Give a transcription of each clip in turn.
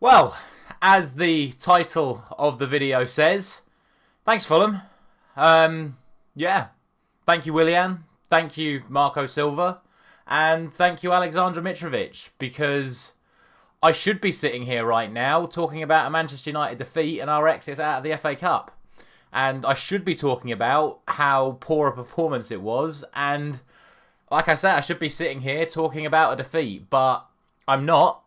Well, as the title of the video says, thanks Fulham. Yeah, thank you Willian, thank you Marco Silva, and thank you Alexander Mitrovic, because I should be sitting here right now talking about a Manchester United defeat and our exits out of the FA Cup. And I should be talking about how poor a performance it was, and like I said, I should be sitting here talking about a defeat, but I'm not.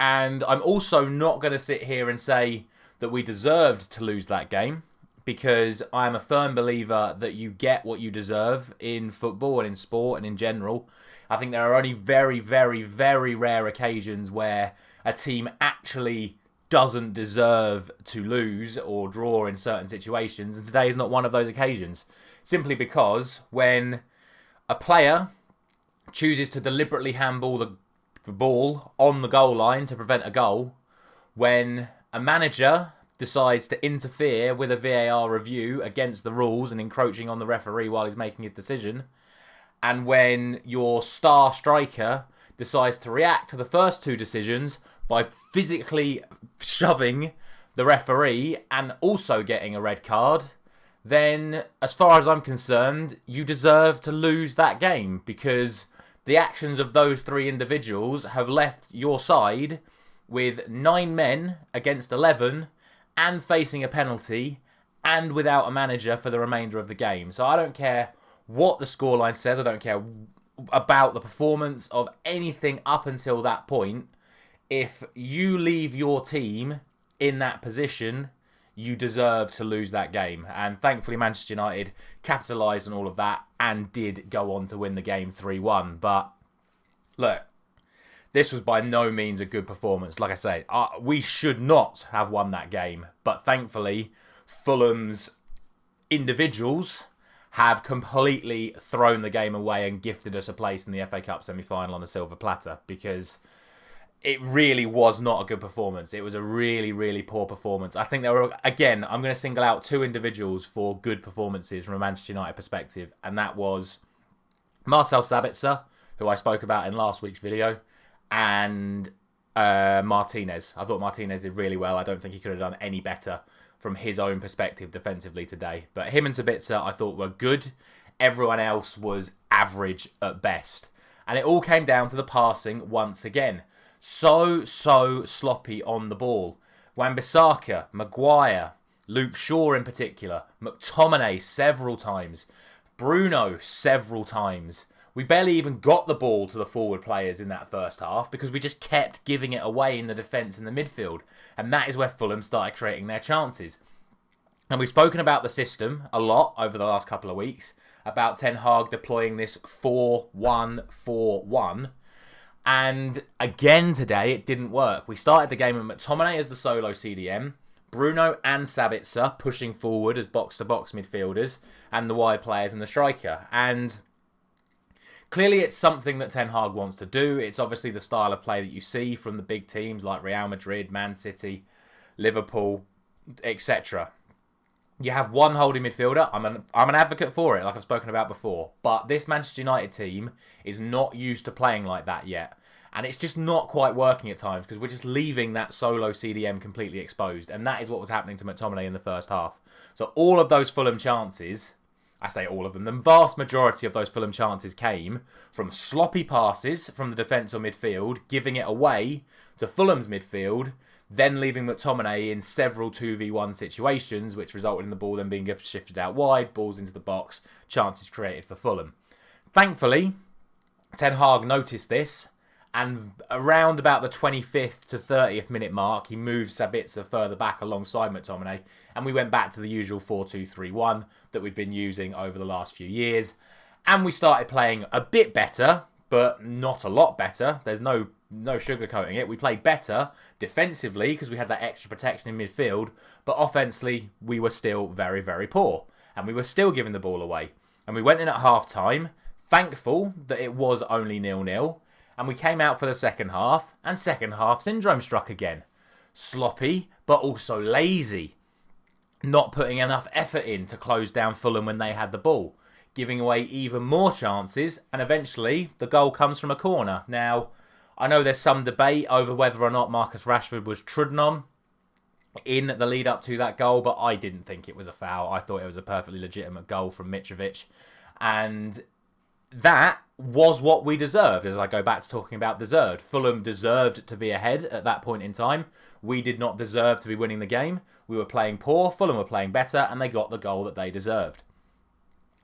And I'm also not going to sit here and say that we deserved to lose that game, because I'm a firm believer that you get what you deserve in football and in sport and in general. I think there are only very, very, very rare occasions where a team actually doesn't deserve to lose or draw in certain situations, and today is not one of those occasions. Simply because when a player chooses to deliberately handball the ball on the goal line to prevent a goal, when a manager decides to interfere with a VAR review against the rules and encroaching on the referee while he's making his decision, and when your star striker decides to react to the first two decisions by physically shoving the referee and also getting a red card, then as far as I'm concerned, you deserve to lose that game, because the actions of those three individuals have left your side with 9 men against 11 and facing a penalty and without a manager for the remainder of the game. So I don't care what the scoreline says. I don't care about the performance of anything up until that point. If you leave your team in that position, you deserve to lose that game. And thankfully, Manchester United capitalised on all of that and did go on to win the game 3-1. But look, this was by no means a good performance. Like I say, we should not have won that game. But thankfully, Fulham's individuals have completely thrown the game away and gifted us a place in the FA Cup semi-final on a silver platter, because it really was not a good performance. It was a really, really poor performance. I think there were, again, I'm going to single out two individuals for good performances from a Manchester United perspective, and that was Marcel Sabitzer, who I spoke about in last week's video, and Martinez. I thought Martinez did really well. I don't think he could have done any better from his own perspective defensively today. But him and Sabitzer, I thought, were good. Everyone else was average at best. And it all came down to the passing once again. So sloppy on the ball. Wan-Bissaka, Maguire, Luke Shaw in particular, McTominay several times, Bruno several times. We barely even got the ball to the forward players in that first half because we just kept giving it away in the defence and the midfield. And that is where Fulham started creating their chances. And we've spoken about the system a lot over the last couple of weeks, about Ten Hag deploying this 4-1-4-1. And again today, it didn't work. We started the game with McTominay as the solo CDM, Bruno and Sabitzer pushing forward as box-to-box midfielders, and the wide players and the striker. And clearly it's something that Ten Hag wants to do. It's obviously the style of play that you see from the big teams like Real Madrid, Man City, Liverpool, etc. You have one holding midfielder. I'm an advocate for it, like I've spoken about before. But this Manchester United team is not used to playing like that yet. And it's just not quite working at times because we're just leaving that solo CDM completely exposed. And that is what was happening to McTominay in the first half. So all of those Fulham chances, I say all of them, the vast majority of those Fulham chances came from sloppy passes from the defence or midfield, giving it away to Fulham's midfield, then leaving McTominay in several 2v1 situations, which resulted in the ball then being shifted out wide, balls into the box, chances created for Fulham. Thankfully, Ten Hag noticed this, and around about the 25th to 30th minute mark, he moved Sabitzer further back alongside McTominay, and we went back to the usual 4-2-3-1 that we've been using over the last few years. And we started playing a bit better, but not a lot better. There's no sugarcoating it. We played better defensively because we had that extra protection in midfield, but offensively we were still very, very poor, and we were still giving the ball away. And we went in at half-time, thankful that it was only 0-0, and we came out for the second half, and second half syndrome struck again. Sloppy, but also lazy. Not putting enough effort in to close down Fulham when they had the ball, giving away even more chances, and eventually the goal comes from a corner. Now, I know there's some debate over whether or not Marcus Rashford was trodden on in the lead up to that goal, but I didn't think it was a foul. I thought it was a perfectly legitimate goal from Mitrovic. And that was what we deserved, as I go back to talking about deserved. Fulham deserved to be ahead at that point in time. We did not deserve to be winning the game. We were playing poor, Fulham were playing better, and they got the goal that they deserved.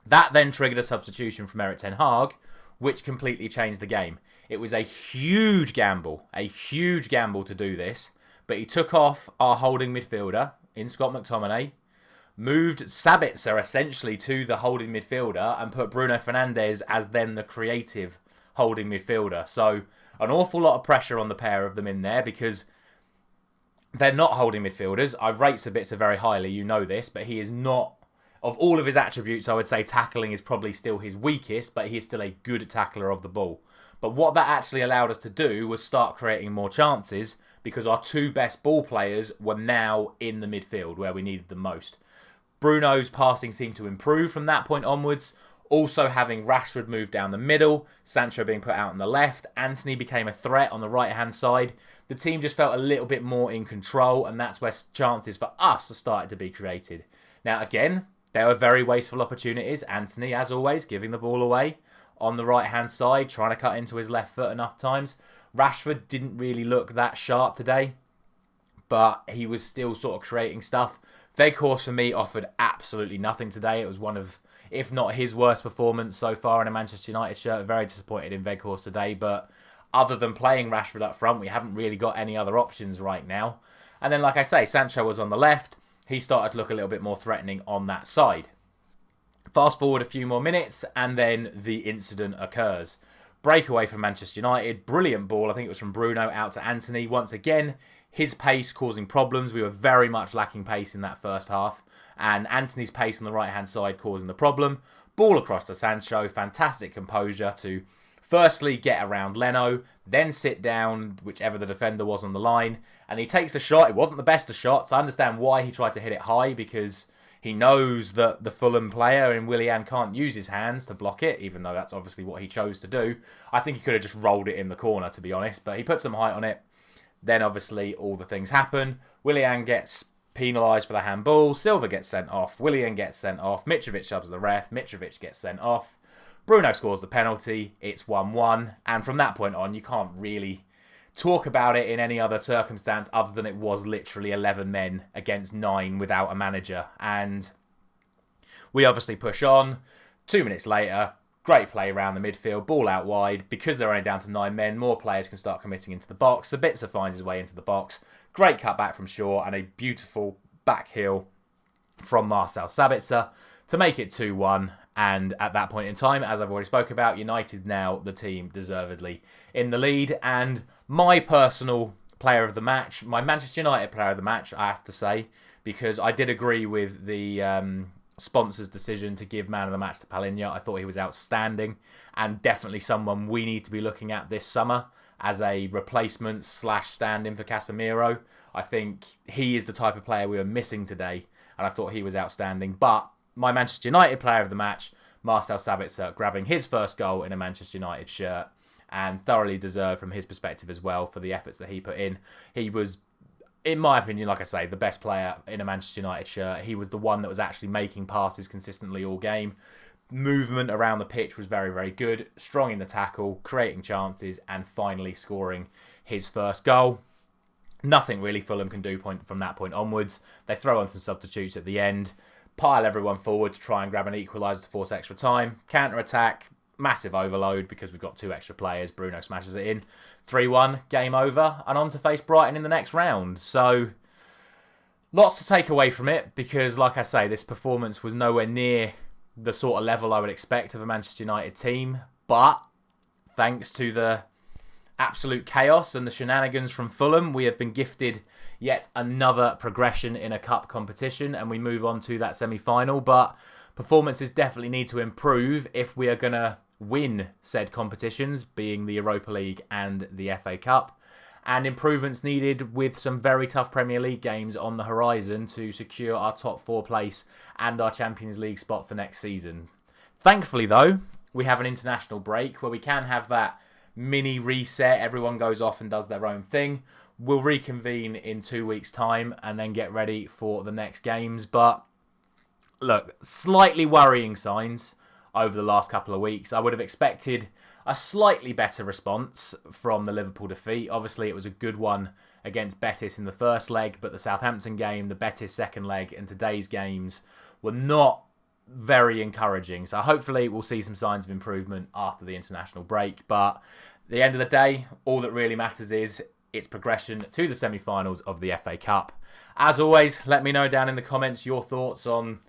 That then triggered a substitution from Erik ten Hag, which completely changed the game. It was a huge gamble to do this, but he took off our holding midfielder in Scott McTominay, moved Sabitzer essentially to the holding midfielder and put Bruno Fernandes as then the creative holding midfielder. So an awful lot of pressure on the pair of them in there because they're not holding midfielders. I rate Sabitzer very highly, you know this, but he is not, of all of his attributes, I would say tackling is probably still his weakest, but he is still a good tackler of the ball. But what that actually allowed us to do was start creating more chances because our two best ball players were now in the midfield where we needed them most. Bruno's passing seemed to improve from that point onwards. Also having Rashford move down the middle, Sancho being put out on the left, Antony became a threat on the right-hand side. The team just felt a little bit more in control, and that's where chances for us started to be created. Now, again, there were very wasteful opportunities. Antony, as always, giving the ball away on the right-hand side, trying to cut into his left foot enough times. Rashford didn't really look that sharp today, but he was still sort of creating stuff. Weghorst, for me, offered absolutely nothing today. It was one of, if not his worst performance so far in a Manchester United shirt. Very disappointed in Weghorst today, but other than playing Rashford up front, we haven't really got any other options right now. And then, like I say, Sancho was on the left. He started to look a little bit more threatening on that side. Fast forward a few more minutes, and then the incident occurs. Breakaway from Manchester United. Brilliant ball. I think it was from Bruno out to Antony. Once again, his pace causing problems. We were very much lacking pace in that first half. And Antony's pace on the right-hand side causing the problem. Ball across to Sancho. Fantastic composure to firstly get around Leno, then sit down, whichever the defender was on the line. And he takes the shot. It wasn't the best of shots. I understand why he tried to hit it high, because he knows that the Fulham player in Willian can't use his hands to block it, even though that's obviously what he chose to do. I think he could have just rolled it in the corner, to be honest, but he put some height on it. Then obviously all the things happen. Willian gets penalised for the handball. Silva gets sent off. Willian gets sent off. Mitrovic shoves the ref. Mitrovic gets sent off. Bruno scores the penalty. It's 1-1. And from that point on, you can't really talk about it in any other circumstance other than it was literally 11 men against 9 without a manager. And we obviously push on. 2 minutes later, great play around the midfield, ball out wide. Because they're only down to 9 men, more players can start committing into the box. Sabitzer finds his way into the box. Great cut back from Shaw and a beautiful back heel from Marcel Sabitzer to make it 2-1. And at that point in time, as I've already spoke about, United now the team deservedly in the lead. And my personal player of the match, my Manchester United player of the match, I have to say, because I did agree with the sponsor's decision to give man of the match to Palhinha. I thought he was outstanding and definitely someone we need to be looking at this summer as a replacement / stand-in for Casemiro. I think he is the type of player we were missing today, and I thought he was outstanding. But my Manchester United player of the match, Marcel Sabitzer, grabbing his first goal in a Manchester United shirt, and thoroughly deserved from his perspective as well for the efforts that he put in. He was, in my opinion, like I say, the best player in a Manchester United shirt. He was the one that was actually making passes consistently all game. Movement around the pitch was very, very good. Strong in the tackle, creating chances, and finally scoring his first goal. Nothing really Fulham can do from that point onwards. They throw on some substitutes at the end, pile everyone forward to try and grab an equaliser to force extra time. Counter-attack, massive overload because we've got 2 extra players. Bruno smashes it in. 3-1, game over, and on to face Brighton in the next round. So, lots to take away from it because, like I say, this performance was nowhere near the sort of level I would expect of a Manchester United team. But, thanks to the absolute chaos and the shenanigans from Fulham, we have been gifted yet another progression in a cup competition, and we move on to that semi-final. But performances definitely need to improve if we are going to win said competitions, being the Europa League and the FA Cup. And improvements needed with some very tough Premier League games on the horizon to secure our top 4 place and our Champions League spot for next season. Thankfully, though, we have an international break where we can have that mini reset. Everyone goes off and does their own thing. We'll reconvene in 2 weeks' time and then get ready for the next games. But look, slightly worrying signs over the last couple of weeks. I would have expected a slightly better response from the Liverpool defeat. Obviously, it was a good one against Betis in the first leg, but the Southampton game, the Betis second leg, and today's games were not very encouraging. So hopefully we'll see some signs of improvement after the international break. But at the end of the day, all that really matters is its progression to the semi-finals of the FA Cup. As always, let me know down in the comments your thoughts on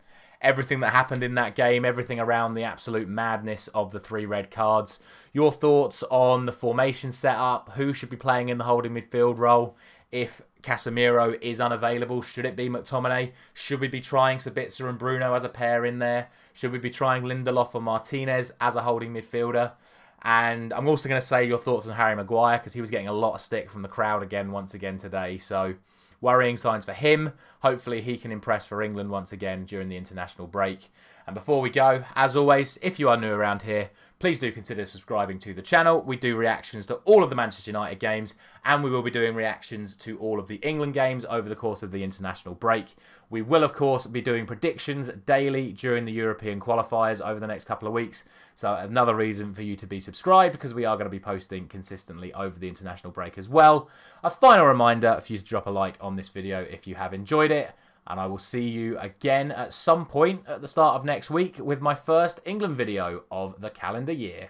everything that happened in that game, everything around the absolute madness of the 3 red cards, your thoughts on the formation setup, who should be playing in the holding midfield role. If Casemiro is unavailable, should it be McTominay? Should we be trying Sabitzer and Bruno as a pair in there? Should we be trying Lindelof or Martinez as a holding midfielder? And I'm also going to say your thoughts on Harry Maguire, because he was getting a lot of stick from the crowd once again today. So worrying signs for him. Hopefully he can impress for England once again during the international break. And before we go, as always, if you are new around here, please do consider subscribing to the channel. We do reactions to all of the Manchester United games, and we will be doing reactions to all of the England games over the course of the international break. We will, of course, be doing predictions daily during the European qualifiers over the next couple of weeks. So another reason for you to be subscribed, because we are going to be posting consistently over the international break as well. A final reminder for you to drop a like on this video if you have enjoyed it. And I will see you again at some point at the start of next week with my first England video of the calendar year.